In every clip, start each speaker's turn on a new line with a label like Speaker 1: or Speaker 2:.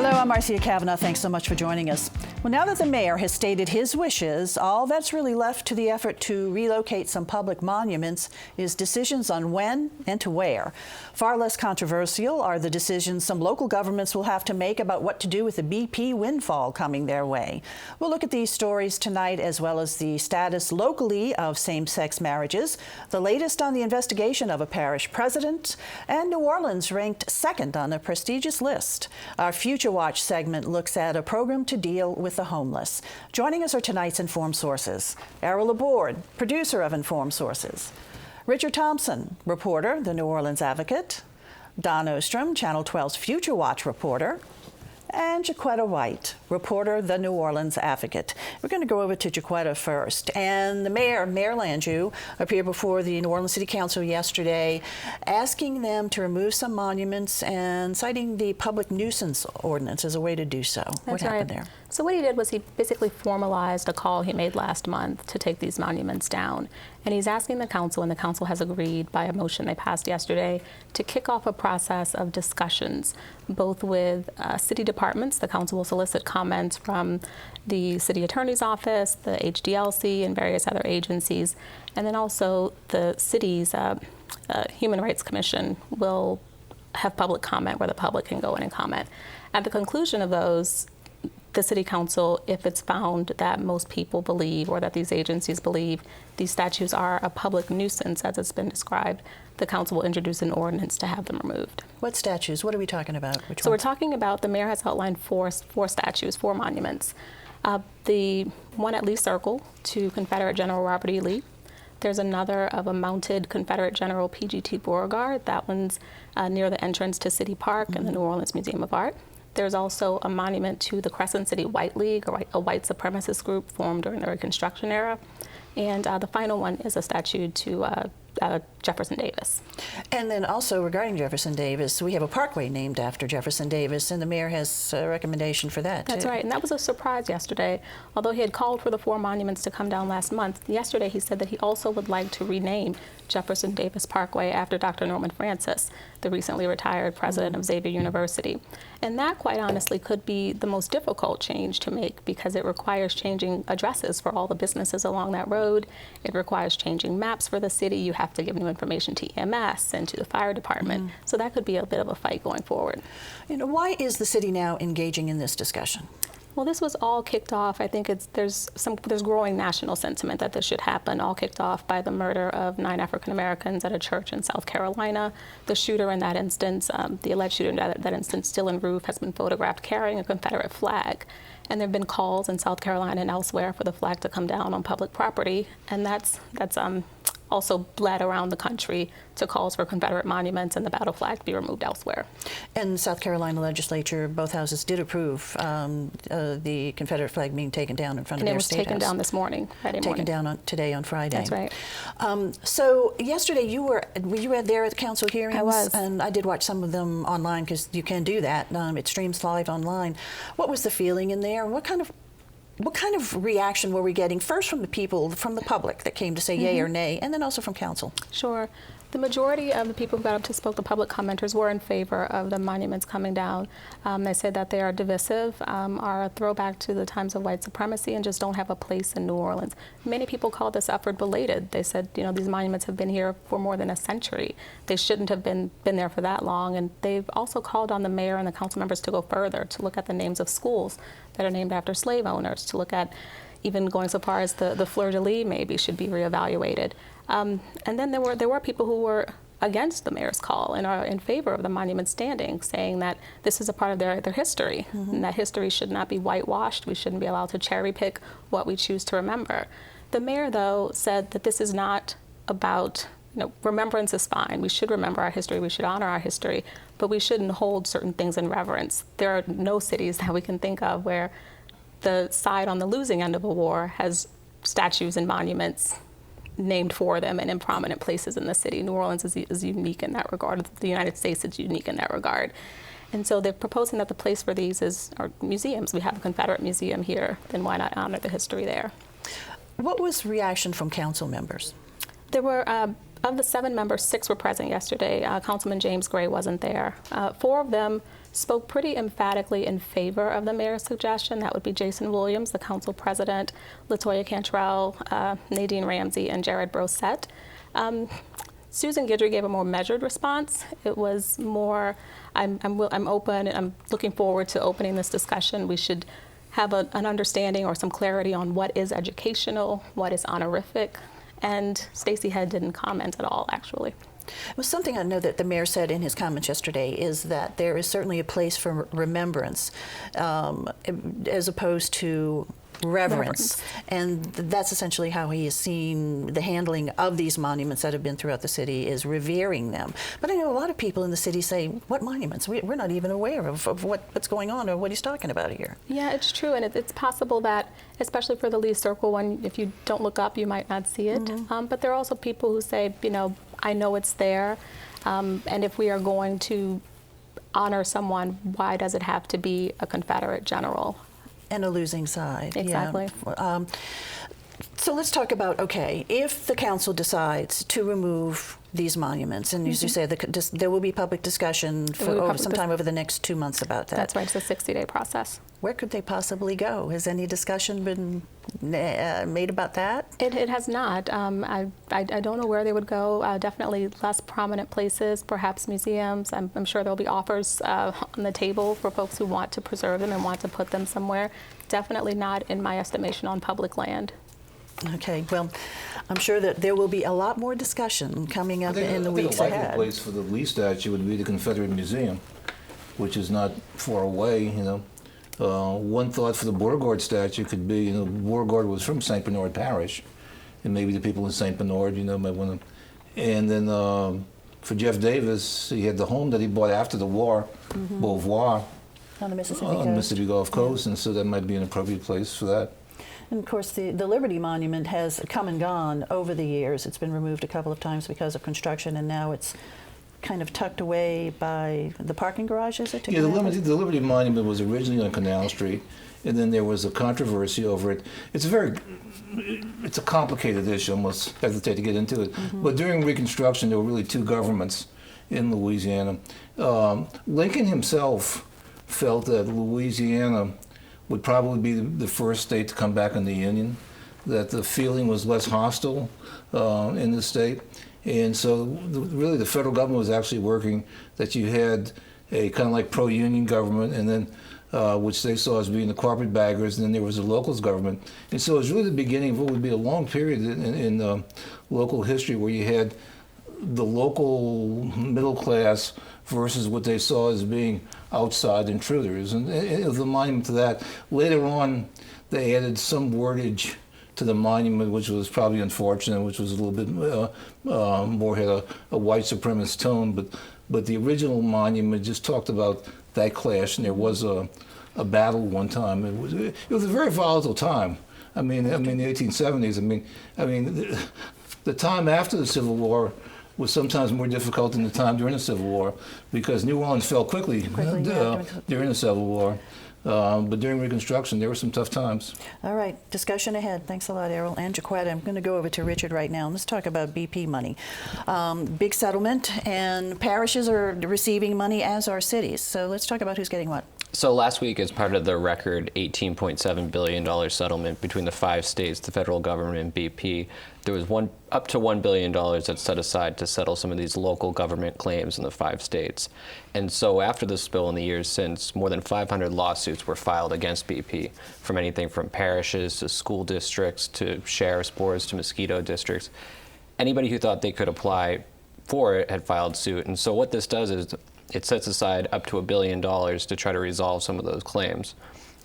Speaker 1: Hello, I'm Marcia Kavanaugh. Thanks so much for joining us. Well, now that the mayor has stated his wishes, all that's really left to the effort to relocate some public monuments is decisions on when and to where. Far less controversial are the decisions some local governments will have to make about what to do with the BP windfall coming their way. We'll look at these stories tonight, as well as the status locally of same-sex marriages, the latest on the investigation of a parish president, and New Orleans ranked second on a prestigious list. Our Future Watch segment looks at a program to deal with the homeless. Joining us are tonight's Informed Sources. Errol, Laborde, producer of Informed Sources. Richard Thompson, reporter, The New Orleans Advocate. Don Ostron, Channel 12's Future Watch reporter. And Jaquetta White, reporter, The New Orleans Advocate. We're going to go over to Jaquetta first. And the mayor, Mayor Landrieu, appeared before the New Orleans City Council yesterday, asking them to remove some monuments and citing the public nuisance ordinance as a way to do so. What happened there?
Speaker 2: So what he did was he basically formalized a call he made last month to take these monuments down. And he's asking the council, and the council has agreed by a motion they passed yesterday, to kick off a process of discussions, both with city departments. The council will solicit comments from the city attorney's office, the HDLC, and various other agencies. And then also the city's Human Rights Commission will have public comment where the public can go in and comment. At the conclusion of those, the City Council, if it's found that most people believe, or that these agencies believe, these statues are a public nuisance as it's been described, the council will introduce an ordinance to have them removed.
Speaker 1: What statues? What are we talking about? Which
Speaker 2: so
Speaker 1: ones?
Speaker 2: We're talking about, the mayor has outlined four statues, four monuments. The one at Lee Circle to Confederate General Robert E. Lee. There's another of a mounted Confederate General P.G.T. Beauregard. That one's near the entrance to City Park and the New Orleans Museum of Art. There's also a monument to the Crescent City White League, a white supremacist group formed during the Reconstruction era. And the final one is a statue to Jefferson Davis.
Speaker 1: And then also regarding Jefferson Davis, we have a parkway named after Jefferson Davis, and the mayor has a recommendation for that,
Speaker 2: That's right, and that was a surprise yesterday. Although he had called for the four monuments to come down last month, yesterday he said that he also would like to rename Jefferson Davis Parkway after Dr. Norman Francis, the recently retired president of Xavier University. And that, quite honestly, could be the most difficult change to make, because it requires changing addresses for all the businesses along that road. It requires changing maps for the city. You have to give new information to EMS and to the fire department. So that could be a bit of a fight going forward.
Speaker 1: You know, why is the city now engaging in this discussion?
Speaker 2: Well, this was all kicked off. I think there's growing national sentiment that this should happen. All kicked off by the murder of 9 African Americans at a church in South Carolina. The shooter in that instance, the alleged shooter in that instance, Dylan Roof, has been photographed carrying a Confederate flag. And there have been calls in South Carolina and elsewhere for the flag to come down on public property, and that's also bled around the country to calls for Confederate monuments and the battle flag to be removed elsewhere. And
Speaker 1: the South Carolina legislature, both houses did approve the Confederate flag being taken down in front of their state house.
Speaker 2: And it was taken down this morning, Friday morning.
Speaker 1: Taken down today on Friday.
Speaker 2: That's right.
Speaker 1: So yesterday you were there at the council hearings?
Speaker 2: I was.
Speaker 1: And I did watch some of them online, because you can do that. It streams live online. What was the feeling in there? What kind of reaction were we getting, first from the people, from the public that came to say yay or nay, and then also from council?
Speaker 2: Sure. The majority of the people who got up to spoke, the public commenters, were in favor of the monuments coming down. They said that they are divisive, are a throwback to the times of white supremacy, and just don't have a place in New Orleans. Many people called this effort belated. They said, you know, these monuments have been here for more than a century. They shouldn't have been there for that long. And they've also called on the mayor and the council members to go further, to look at the names of schools that are named after slave owners, to look at even going so far as the fleur-de-lis maybe should be reevaluated. And then there were people who were against the mayor's call and are in favor of the monument standing, saying that this is a part of their history, and that history should not be whitewashed. We shouldn't be allowed to cherry pick what we choose to remember. The mayor, though, said that this is not about, you know, remembrance is fine. We should remember our history. We should honor our history, but we shouldn't hold certain things in reverence. There are no cities that we can think of where the side on the losing end of a war has statues and monuments named for them and in prominent places in the city. New Orleans is unique in that regard. The United States is unique in that regard. And so they're proposing that the place for these are museums. We have a Confederate museum here, then why not honor the history there?
Speaker 1: What was reaction from council members?
Speaker 2: There were Of the 7 members, 6 were present yesterday. Councilman James Gray wasn't there. 4 of them spoke pretty emphatically in favor of the mayor's suggestion. That would be Jason Williams, the council president, Latoya Cantrell, Nadine Ramsey, and Jared Brosette. Susan Guidry gave a more measured response. It was more, I'm open, and I'm looking forward to opening this discussion. We should have an understanding or some clarity on what is educational, what is honorific. And Stacey Head didn't comment at all, actually.
Speaker 1: Well, something I know that the mayor said in his comments yesterday is that there is certainly a place for remembrance as opposed to reverence. And that's essentially how he has seen the handling of these monuments that have been throughout the city, is revering them. But I know a lot of people in the city say, what monuments? We're not even aware of what's going on or what he's talking about here.
Speaker 2: Yeah, it's true. And it's possible that, especially for the Lee Circle one, if you don't look up, you might not see it. But there are also people who say, you know, I know it's there. And if we are going to honor someone, why does it have to be a Confederate general?
Speaker 1: And a losing side.
Speaker 2: Exactly.
Speaker 1: Yeah. So let's talk about, okay, if the council decides to remove these monuments, and as you say, there will be public discussion sometime over the next 2 months about that.
Speaker 2: That's right, it's a 60-day process.
Speaker 1: Where could they possibly go? Has any discussion been made about that?
Speaker 2: It has not. I don't know where they would go. Definitely less prominent places, perhaps museums. I'm sure there'll be offers on the table for folks who want to preserve them and want to put them somewhere. Definitely not, in my estimation, on public land.
Speaker 1: Okay, well, I'm sure that there will be a lot more discussion coming up in the weeks ahead.
Speaker 3: I think a likely place for the Lee statue would be the Confederate Museum, which is not far away, you know. One thought for the Beauregard statue could be, you know, Beauregard was from St. Bernard Parish, and maybe the people in St. Bernard, you know, might want to. And then for Jeff Davis, he had the home that he bought after the war, Beauvoir,
Speaker 1: on the
Speaker 3: Mississippi Gulf Coast, and so that might be an appropriate place for that.
Speaker 1: And of course, the Liberty Monument has come and gone over the years. It's been removed a couple of times because of construction, and now it's kind of tucked away by the parking garage, is it?
Speaker 3: Yeah, the Liberty Monument was originally on Canal Street, and then there was a controversy over it. It's a complicated issue, I almost hesitate to get into it. But during Reconstruction, there were really 2 governments in Louisiana. Lincoln himself felt that Louisiana would probably be the first state to come back in the Union, that the feeling was less hostile in the state. And so really the federal government was actually working that you had a kind of like pro-union government, and then which they saw as being the carpetbaggers, and then there was a locals government. And so it was really the beginning of what would be a long period in local history where you had the local middle class versus what they saw as being outside intruders. And the monument to that, later on, they added some wordage to the monument, which was probably unfortunate, which was a little bit more had a white supremacist tone. But the original monument just talked about that clash, and there was a battle one time. It was a very volatile time. I mean, the 1870s. I mean, the time after the Civil War was sometimes more difficult than the time during the Civil War, because New Orleans fell quickly during the Civil War. But during Reconstruction, there were some tough times.
Speaker 1: All right, discussion ahead. Thanks a lot, Errol and Jaquetta. I'm going to go over to Richard right now. Let's talk about BP money. Big settlement, and parishes are receiving money, as are cities. So let's talk about who's getting what.
Speaker 4: So last week, as part of the record $18.7 billion settlement between the 5 states, the federal government, and BP, there was up to $1 billion that's set aside to settle some of these local government claims in the 5 states. And so after the spill in the years since, more than 500 lawsuits were filed against BP, from anything from parishes to school districts to sheriff's boards to mosquito districts. Anybody who thought they could apply for it had filed suit. And so what this does is it sets aside up to $1 billion to try to resolve some of those claims.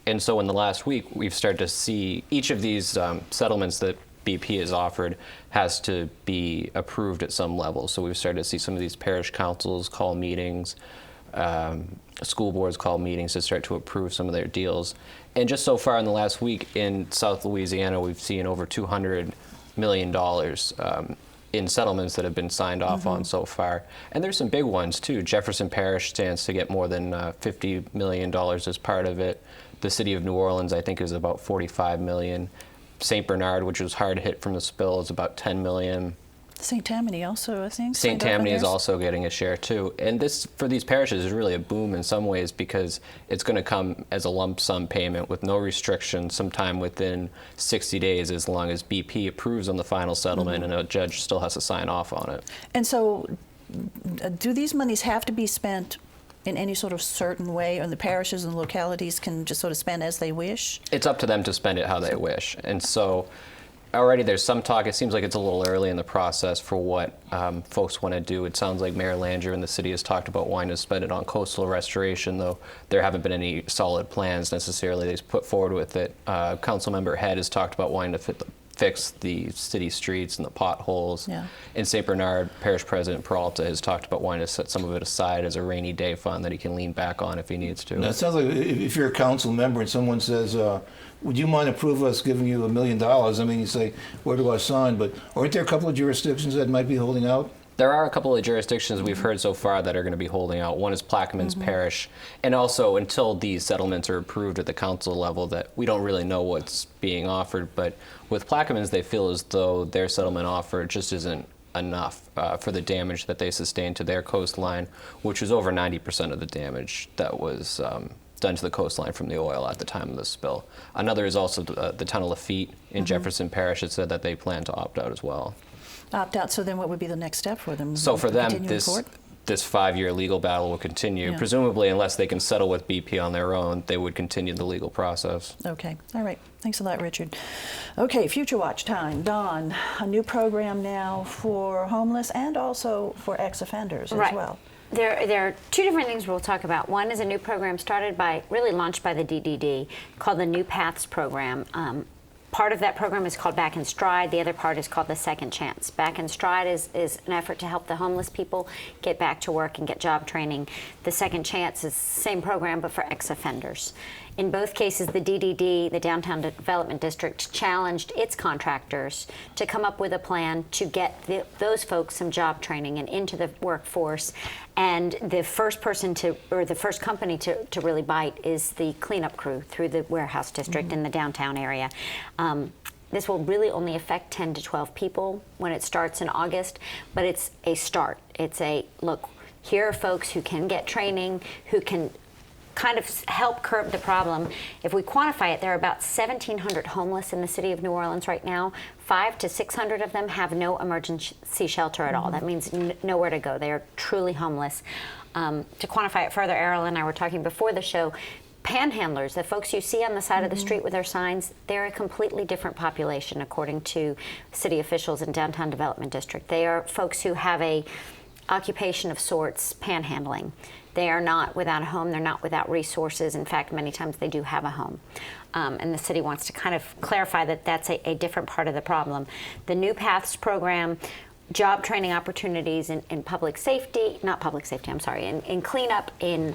Speaker 4: And so in the last week, we've started to see each of these settlements that BP has offered has to be approved at some level. So we've started to see some of these parish councils call meetings, school boards call meetings to start to approve some of their deals. And just so far in the last week in South Louisiana, we've seen over $200 million in settlements that have been signed off on so far. And there's some big ones too. Jefferson Parish stands to get more than $50 million as part of it. The city of New Orleans, I think, is about $45 million. St. Bernard, which was hard hit from the spill, is about $10 million.
Speaker 1: St. Tammany also, I think.
Speaker 4: St. Tammany is also getting a share too. And this, for these parishes, is really a boom in some ways because it's going to come as a lump sum payment with no restrictions sometime within 60 days as long as BP approves on the final settlement and a judge still has to sign off on it.
Speaker 1: And so do these monies have to be spent in any sort of certain way, or the parishes and localities can just sort of spend as they wish?
Speaker 4: It's up to them to spend it how they wish. And so already there's some talk. It seems like it's a little early in the process for what folks want to do. It sounds like Mayor Langer and the city has talked about wanting to spend it on coastal restoration, though there haven't been any solid plans necessarily they've put forward with it. Councilmember Head has talked about wanting to fix the city streets and the potholes.
Speaker 1: Yeah.
Speaker 4: In St. Bernard, Parish President Peralta has talked about wanting to set some of it aside as a rainy day fund that he can lean back on if he needs to.
Speaker 3: That sounds like if you're a council member and someone says, would you mind approve us giving you $1 million? I mean, you say, where do I sign? But aren't there a couple of jurisdictions that might be holding out?
Speaker 4: There are a couple of jurisdictions we've heard so far that are going to be holding out. One is Plaquemines Parish, and also until these settlements are approved at the council level, that we don't really know what's being offered. But with Plaquemines, they feel as though their settlement offer just isn't enough for the damage that they sustained to their coastline, which was over 90% of the damage that was done to the coastline from the oil at the time of the spill. Another is also the town of Lafitte in Jefferson Parish. It said that they plan to opt out as well.
Speaker 1: Opt out, so then what would be the next step for them?
Speaker 4: So for them,
Speaker 1: Continue in court?
Speaker 4: this 5-year legal battle will continue.
Speaker 1: Yeah.
Speaker 4: Presumably, unless they can settle with BP on their own, they would continue the legal process.
Speaker 1: Okay, all right. Thanks a lot, Richard. Okay, Future Watch time. Dawn, a new program now for homeless and also for ex-offenders as well.
Speaker 5: There are two different things we'll talk about. One is a new program launched by the DDD called the New Paths Program. Part of that program is called Back in Stride. The other part is called the Second Chance. Back in Stride is an effort to help the homeless people get back to work and get job training. The Second Chance is the same program but for ex-offenders. In both cases, the DDD, the Downtown Development District, challenged its contractors to come up with a plan to get those folks some job training and into the workforce. And the first person the first company to really bite is the cleanup crew through the warehouse district in the downtown area. This will really only affect 10 to 12 people when it starts in August, but it's a start. It's a, look, here are folks who can get training, who can kind of help curb the problem. If we quantify it, there are about 1,700 homeless in the city of New Orleans right now. 500 to 600 of them have no emergency shelter at all. That means nowhere to go. They are truly homeless. To quantify it further, Errol and I were talking before the show, panhandlers, the folks you see on the side of the street with their signs, they're a completely different population according to city officials in Downtown Development District. They are folks who have a occupation of sorts, panhandling. They are not without a home, they're not without resources. In fact, many times they do have a home. And the city wants to kind of clarify that that's a different part of the problem. The New Paths program, job training opportunities in public safety, not public safety, I'm sorry, in cleanup, in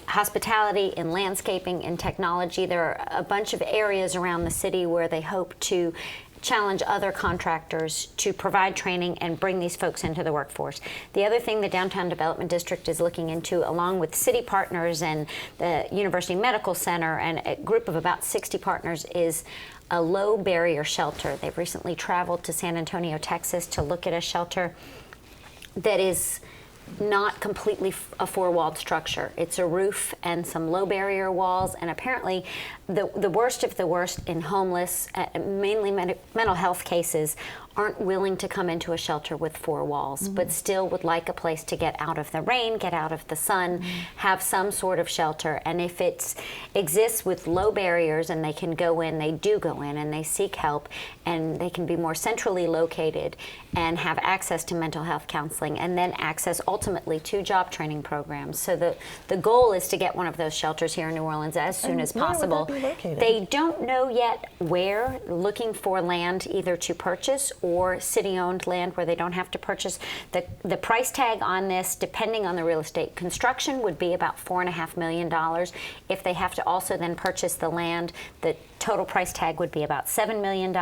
Speaker 5: hospitality, in landscaping, in technology. There are a bunch of areas around the city where they hope to challenge other contractors to provide training and bring these folks into the workforce. The other thing the Downtown Development District is looking into, along with city partners and the University Medical Center and a group of about 60 partners, is a low barrier shelter. They've recently traveled to San Antonio, Texas to look at a shelter that is not completely a four-walled structure. It's a roof and some low barrier walls, and apparently the worst of the worst in homeless, mainly mental health cases, aren't willing to come into a shelter with four walls, but still would like a place to get out of the rain, get out of the sun, have some sort of shelter. And if it exists with low barriers and they can go in, they do go in and they seek help, and they can be more centrally located and have access to mental health counseling, and then access ultimately to job training programs. So the goal is to get one of those shelters here in New Orleans as soon as possible.
Speaker 1: Where would that be located?
Speaker 5: They don't know yet where, looking for land either to purchase or city-owned land where they don't have to purchase. The price tag on this, depending on the real estate construction, would be about $4.5 million. If they have to also then purchase the land, the total price tag would be about $7 million.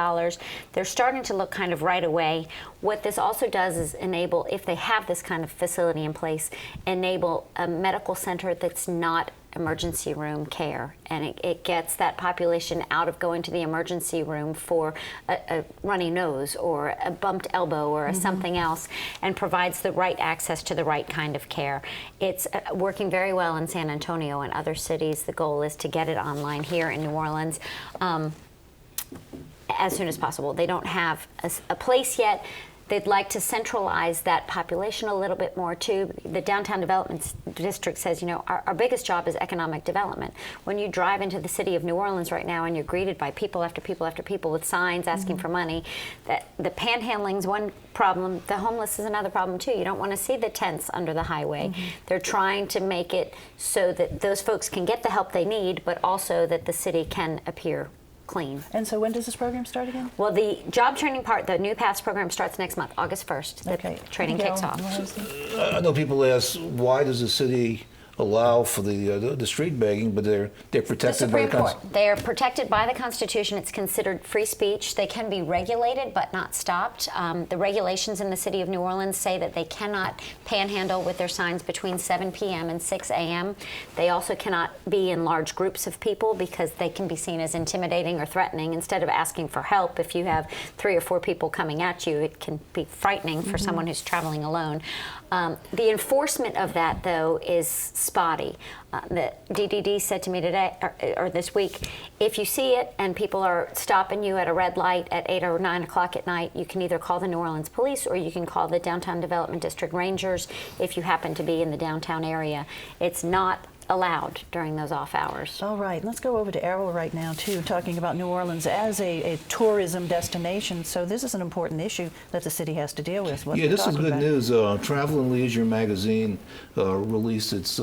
Speaker 5: They're starting to look kind of right away. What this also does is enable, if they have this kind of facility in place, enable a medical center that's not emergency room care, and it gets that population out of going to the emergency room for a runny nose or a bumped elbow or something else, and provides the right access to the right kind of care. It's working very well in San Antonio and other cities. The goal is to get it online here in New Orleans as soon as possible. They don't have a place yet. They'd like to centralize that population a little bit more too. The downtown development district says, you know, our biggest job is economic development. When you drive into the city of New Orleans right now and you're greeted by people after people after people with signs asking for money, that the panhandling's one problem, the homeless is another problem too. You don't want to see the tents under the highway. They're trying to make it so that those folks can get the help they need, but also that the city can appear clean.
Speaker 1: And so when does this program start again?
Speaker 5: Well, the job training part, the New Paths program, starts next month, August 1st. The training kicks off.
Speaker 3: I know people ask, why does the city allow for the street begging, but they're protected by the Constitution?
Speaker 5: They are protected by the Constitution. It's considered free speech. They can be regulated, but not stopped. The regulations in the city of New Orleans say that they cannot panhandle with their signs between 7 p.m. and 6 a.m. They also cannot be in large groups of people because they can be seen as intimidating or threatening. Instead of asking for help, if you have 3 or 4 people coming at you, it can be frightening for someone who's traveling alone. The enforcement of that, though, is spotty. The DDD said to me today, or this week, if you see it and people are stopping you at a red light at 8 or 9 o'clock at night, you can either call the New Orleans Police or you can call the Downtown Development District Rangers if you happen to be in the downtown area. It's not allowed during those off hours.
Speaker 1: All right, let's go over to Errol right now too, talking about New Orleans as a tourism destination. So this is an important issue that the city has to deal with.
Speaker 3: Yeah, this is good news. Travel and Leisure magazine released its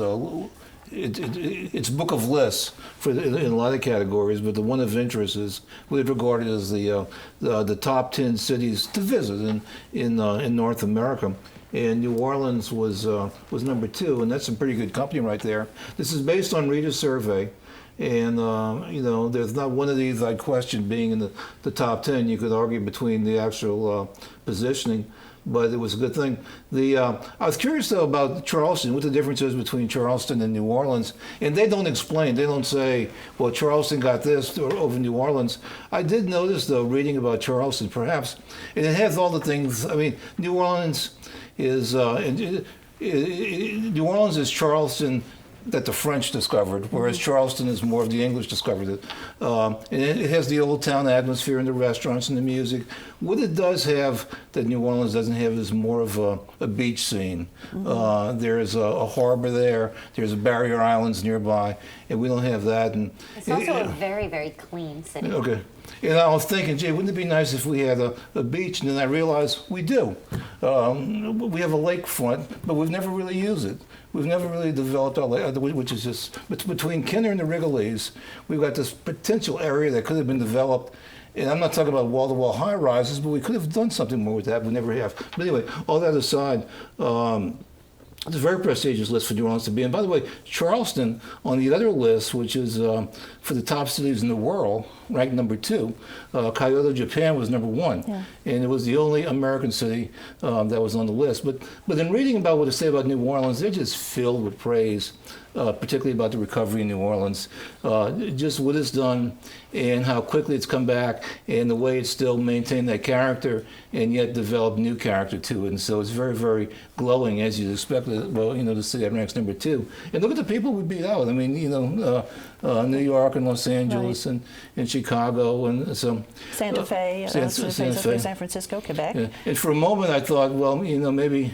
Speaker 3: book of lists in a lot of categories, but the one of interest is really regarded as the top 10 cities to visit in North America. And New Orleans was number 2, and that's some pretty good company right there. This is based on Reader's Survey, and you know, there's not one of these I question being in the top 10. You could argue between the actual positioning, but it was a good thing. I was curious though about Charleston, what the difference is between Charleston and New Orleans, and they don't explain. They don't say, well, Charleston got this over New Orleans. I did notice though, reading about Charleston, perhaps, and it has all the things. I mean, New Orleans is New Orleans is Charleston that the French discovered, whereas Charleston is more of the English discovered it. And it has the old town atmosphere and the restaurants and the music. What it does have that New Orleans doesn't have is more of a beach scene. There's a harbor there. There's barrier islands nearby, and we don't have that. And
Speaker 5: it's also a very, very clean city.
Speaker 3: Okay. And I was thinking, gee, wouldn't it be nice if we had a beach? And then I realized we do. We have a lakefront, but we've never really used it. We've never really developed our lake, which is just between Kinder and the Wrigley's. We've got this potential area that could have been developed. And I'm not talking about wall-to-wall high-rises, but we could have done something more with that. We never have. But anyway, all that aside, it's a very prestigious list for New Orleans to be in. By the way, Charleston, on the other list, which is for the top cities in the world, ranked number 2. Kyoto, Japan was number 1. Yeah. And it was the only American city that was on the list. But in reading about what they say about New Orleans, they're just filled with praise, particularly about the recovery in New Orleans. Just what it's done and how quickly it's come back and the way it's still maintained that character and yet developed new character to it. And so it's very, very glowing, as you'd expect. Well, you know, the city that ranks number 2. And look at the people we beat out. I mean, you know, New York and Los Angeles and Chicago and so
Speaker 1: Santa Fe, San Francisco, Quebec.
Speaker 3: Yeah. And for a moment I thought, well, you know, maybe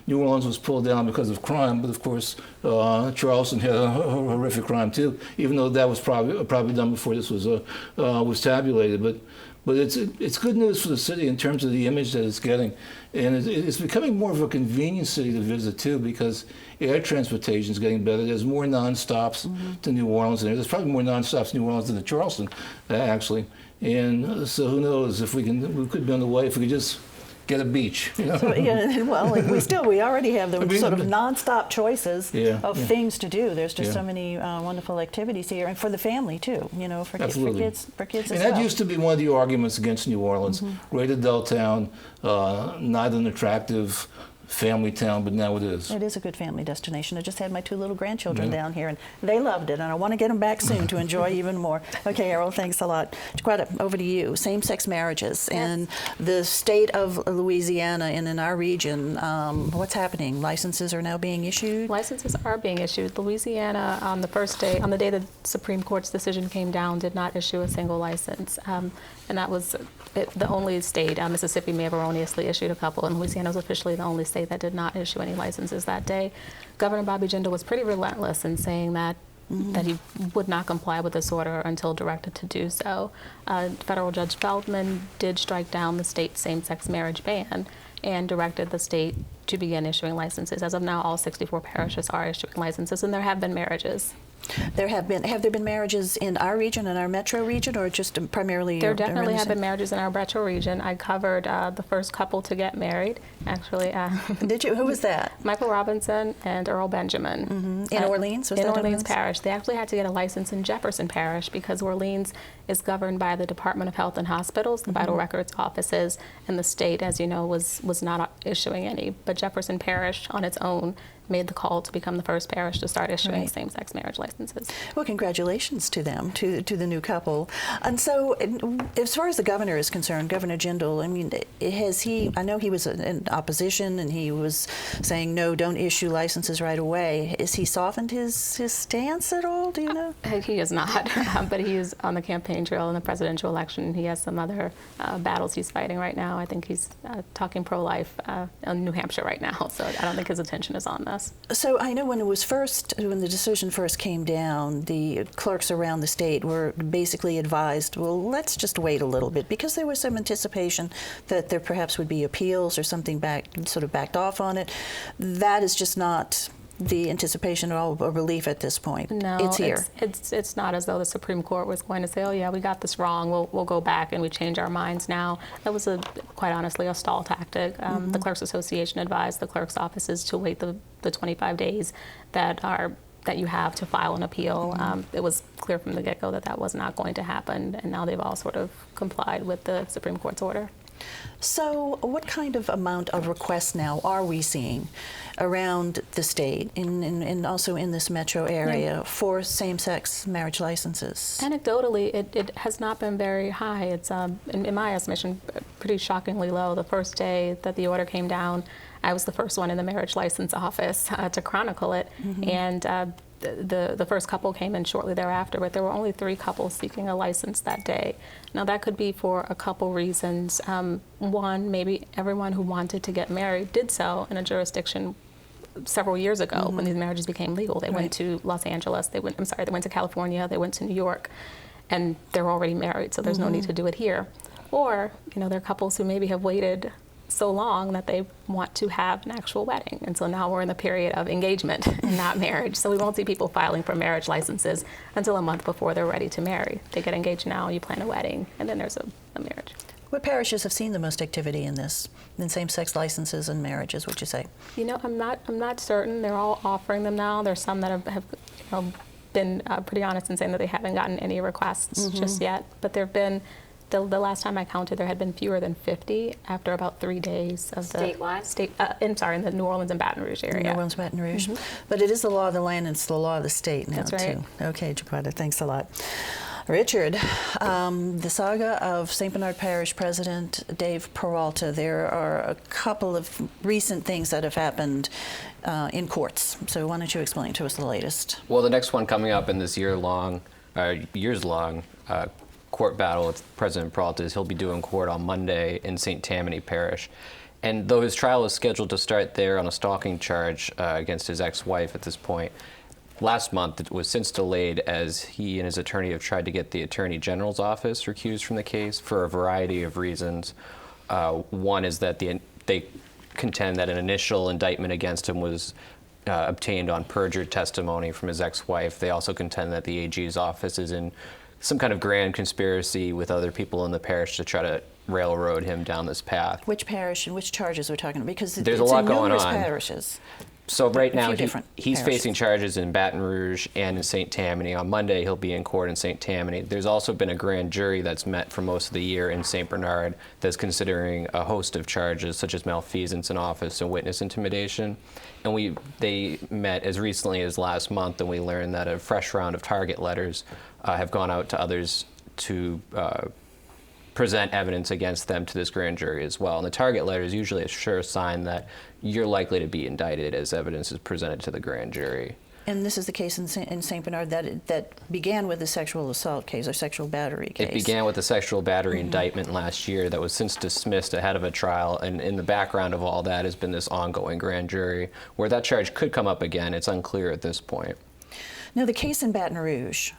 Speaker 3: New Orleans was pulled down because of crime, but of course Charleston had a horrific crime too, even though that was probably done before this was tabulated. But it's good news for the city in terms of the image that it's getting. And it's becoming more of a convenient city to visit, too, because air transportation is getting better. There's more nonstops to New Orleans. And there's probably more nonstops to New Orleans than to Charleston, actually. And so who knows if we could be on the way if we could just get a beach. You know?
Speaker 1: So, yeah, well, we already have the sort of nonstop choices of things to do. There's just so many wonderful activities here, and for the family too. You know, for kids as well.
Speaker 3: And that used to be one of the arguments against New Orleans. Great adult town, not an attractive family town, but now it is.
Speaker 1: It is a good family destination. I just had my 2 little grandchildren down here, and they loved it, and I want to get them back soon to enjoy even more. Okay, Errol, thanks a lot. Jaquetta, over to you. Same-sex marriages and the state of Louisiana and in our region, what's happening? Licenses are now being issued?
Speaker 2: Licenses are being issued. Louisiana, on the first day, on the day the Supreme Court's decision came down, did not issue a single license. And that was the only state. Mississippi may have erroneously issued a couple, and Louisiana was officially the only state that did not issue any licenses that day. Governor Bobby Jindal was pretty relentless in saying that that he would not comply with this order until directed to do so. Federal Judge Feldman did strike down the state's same-sex marriage ban and directed the state to begin issuing licenses. As of now, all 64 parishes are issuing licenses, and there have been marriages.
Speaker 1: Have there been marriages in our region, in our metro region, or just primarily?
Speaker 2: There definitely have been marriages in our metro region. I covered the first couple to get married, actually.
Speaker 1: Did you? Who was that?
Speaker 2: Michael Robinson and Errol Benjamin.
Speaker 1: In Orleans?
Speaker 2: In Orleans Parish. They actually had to get a license in Jefferson Parish because Orleans is governed by the Department of Health and Hospitals, the Vital Records offices, and the state, as you know, was not issuing any. But Jefferson Parish, on its own, made the call to become the first parish to start issuing same-sex marriage licenses.
Speaker 1: Well, congratulations to them, to the new couple. And so, as far as the governor is concerned, Governor Jindal, I mean, has he, I know he was in opposition and he was saying, no, don't issue licenses right away. Has he softened his stance at all, do you know?
Speaker 2: He is not, but he is on the campaign trail in the presidential election. He has some other battles he's fighting right now. I think he's talking pro-life in New Hampshire right now, so I don't think his attention is on this.
Speaker 1: So I know when the decision first came down, the clerks around the state were basically advised, well, let's just wait a little bit, because there was some anticipation that there perhaps would be appeals or something backed off on it. That is just not the anticipation or relief at this point.
Speaker 2: No,
Speaker 1: it's here.
Speaker 2: It's not as though the Supreme Court was going to say, oh yeah, we got this wrong, we'll go back and we change our minds now. That was quite honestly a stall tactic. The Clerks Association advised the clerk's offices to wait the 25 days that you have to file an appeal. It was clear from the get-go that was not going to happen, and now they've all sort of complied with the Supreme Court's order.
Speaker 1: So what kind of amount of requests now are we seeing around the state and also in this metro area for same-sex marriage licenses?
Speaker 2: Anecdotally, it has not been very high. It's, in my estimation, pretty shockingly low. The first day that the order came down, I was the first one in the marriage license office to chronicle it, and the first couple came in shortly thereafter, but there were only 3 couples seeking a license that day. Now that could be for a couple reasons. One, maybe everyone who wanted to get married did so in a jurisdiction several years ago when these marriages became legal. They went to Los Angeles, they went to California, they went to New York, and they're already married, so there's no need to do it here. Or, there are couples who maybe have waited so long that they want to have an actual wedding. And so now we're in the period of engagement and not marriage. So we won't see people filing for marriage licenses until a month before they're ready to marry. They get engaged now, you plan a wedding, and then there's a marriage.
Speaker 1: What parishes have seen the most activity in this, in same-sex licenses and marriages, would you say? I'm not certain. They're all offering them now. There's some that have been pretty honest in saying that they haven't gotten any requests just yet. But there have been, the last time I counted, there had been fewer than 50 after about 3 days of the
Speaker 5: statewide.
Speaker 2: In the New Orleans and Baton Rouge area.
Speaker 1: New Orleans, Baton Rouge. But it is the law of the land and it's the law of the state now,
Speaker 2: That's right.
Speaker 1: too. Okay, Jaquetta, thanks a lot. Richard, the saga of St. Bernard Parish President Dave Peralta, there are a couple of recent things that have happened in courts. So why don't you explain to us the latest?
Speaker 4: Well, the next one coming up in this years-long court battle with President Peralta is he'll be due in court on Monday in St. Tammany Parish. And though his trial is scheduled to start there on a stalking charge against his ex-wife at this point, last month it was since delayed as he and his attorney have tried to get the Attorney General's office recused from the case for a variety of reasons. One is that they contend that an initial indictment against him was obtained on perjured testimony from his ex-wife. They also contend that the AG's office is in some kind of grand conspiracy with other people in the parish to try to railroad him down this path.
Speaker 1: Which parish and which charges we're talking about? Because
Speaker 4: there's a lot going on.
Speaker 1: Parishes.
Speaker 4: So right now, he's
Speaker 1: parishes.
Speaker 4: facing charges in Baton Rouge and in St. Tammany. On Monday, he'll be in court in St. Tammany. There's also been a grand jury that's met for most of the year in St. Bernard that's considering a host of charges, such as malfeasance in office and witness intimidation. And they met as recently as last month, and we learned that a fresh round of target letters have gone out to others to present evidence against them to this grand jury as well. And the target letter is usually a sure sign that you're likely to be indicted as evidence is presented to the grand jury.
Speaker 1: And this is the case in St. Bernard that began with the sexual assault case or sexual battery case.
Speaker 4: It began with a sexual battery indictment last year that was since dismissed ahead of a trial. And in the background of all that has been this ongoing grand jury where that charge could come up again. It's unclear at this point.
Speaker 1: Now, the case in Baton Rouge,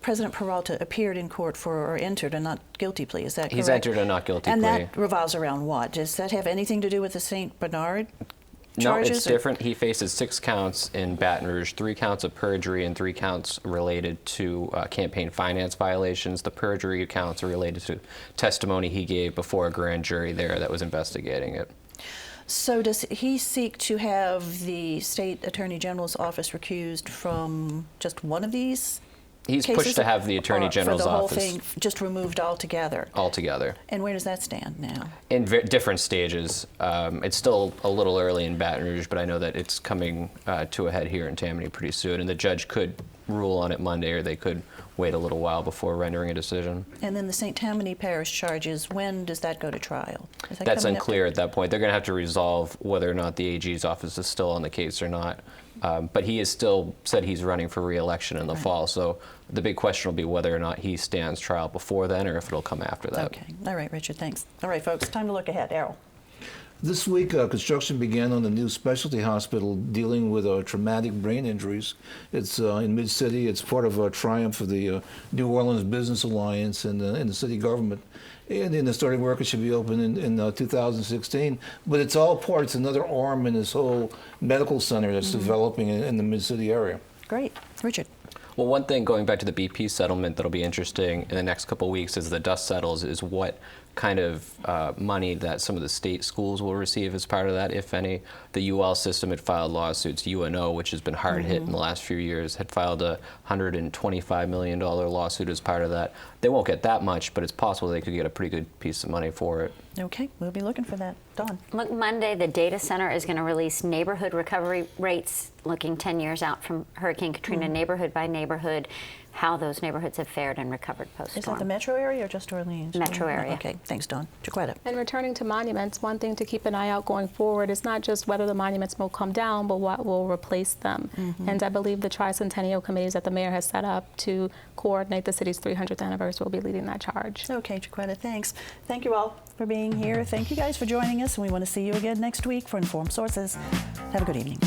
Speaker 1: President Peralta appeared in court or entered a not guilty plea. Is that correct?
Speaker 4: He's entered a not guilty plea.
Speaker 1: And that revolves around what? Does that have anything to do with the St. Bernard charges?
Speaker 4: No, it's different. He faces 6 counts in Baton Rouge, 3 counts of perjury and 3 counts related to campaign finance violations. The perjury counts are related to testimony he gave before a grand jury there that was investigating it.
Speaker 1: So does he seek to have the State Attorney General's office recused from just one of these
Speaker 4: He's
Speaker 1: cases,
Speaker 4: pushed to have the Attorney General's
Speaker 1: for the whole
Speaker 4: office
Speaker 1: thing just removed altogether.
Speaker 4: altogether.
Speaker 1: And where does that stand now?
Speaker 4: In different stages. It's still a little early in Baton Rouge, but I know that it's coming to a head here in Tammany pretty soon, and the judge could rule on it Monday, or they could wait a little while before rendering a decision.
Speaker 1: And then the St. Tammany Parish charges, when does that go to trial?
Speaker 4: That's unclear at that point. They're going to have to resolve whether or not the AG's office is still on the case or not. But he has still said he's running for re-election in the fall, so the big question will be whether or not he stands trial before then or if it'll come after that.
Speaker 1: Okay. All right, Richard, thanks. All right, folks, time to look ahead. Errol.
Speaker 3: This week, construction began on the new specialty hospital dealing with traumatic brain injuries. It's in Mid-City. It's part of a triumph of the New Orleans Business Alliance and the city government. And the starting work, it should be open in 2016. But it's all part, it's another arm in this whole medical center that's developing in the Mid-City area.
Speaker 1: Great. Richard.
Speaker 4: Well, one thing going back to the BP settlement that'll be interesting in the next couple of weeks as the dust settles is what kind of money that some of the state schools will receive as part of that, if any. The UL system had filed lawsuits. UNO, which has been hard hit in the last few years, had filed a $125 million lawsuit as part of that. They won't get that much, but it's possible they could get a pretty good piece of money for it.
Speaker 1: Okay, we'll be looking for that. Dawn.
Speaker 5: Look, Monday, the data center is going to release neighborhood recovery rates looking 10 years out from Hurricane Katrina, neighborhood by neighborhood, how those neighborhoods have fared and recovered post-storm.
Speaker 1: Is that the metro area or just Orleans?
Speaker 5: Metro area.
Speaker 1: Okay, thanks, Dawn. Jaquetta.
Speaker 2: And returning to monuments, one thing to keep an eye out going forward is not just whether the monuments will come down, but what will replace them. And I believe the tricentennial committees that the mayor has set up to coordinate the city's 300th anniversary will be leading that charge.
Speaker 1: Okay, Jaquetta, thanks. Thank you all for being here. Thank you guys for joining us, and we want to see you again next week for Informed Sources. Have a good evening.